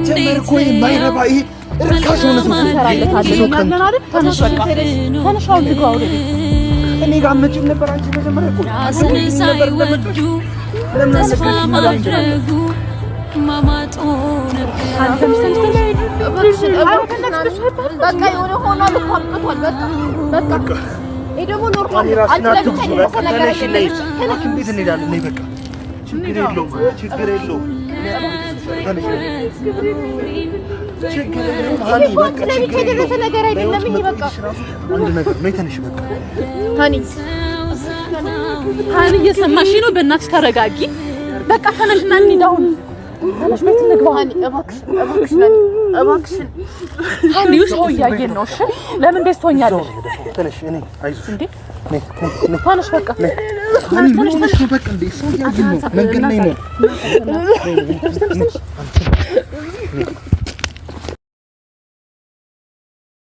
ጀመር ቆይ ማይረባ ይሄ ርካሽ ነው ተሰራለታለህ አይደል? ተነሽ በቃ ተነሽ። አሁን ልግባ ወደ ቤት። እኔ ጋር መጪም ነበር አንቺ መጀመሪያ እኮ በቃ የሆነ ሆኗል እኮ አብቅቷል። በቃ ይሄ ደግሞ ኖርማል አንቺ ለብቻ ነገር አይደለም። እንዴት እንሄዳለን? ነይ በቃ ችግር የለውም ችግር የለውም። የደረሰ ነገር አይደለም። ይሄ በቃ አንድ ነገር ነይ ተነሽ በቃ ሃኒ እየሰማሽ ነው? በእናትሽ ተረጋጊ። በቃ ተነሽና እንሂድ አሁን። ተነሽ ቤት እንግባ። ሃኒ እባክሽ ሃኒ ሰው እያየን ነው። እሺ ለምን ደስ ትሆኛለሽ? ተነሽ እኔ አይዞሽ እንዴ ነይ ተነሽ በቃ ሃኒ ተነሽ በቃ እንዴ ሰው እያየን ነው። መንገድ ላይ ነው።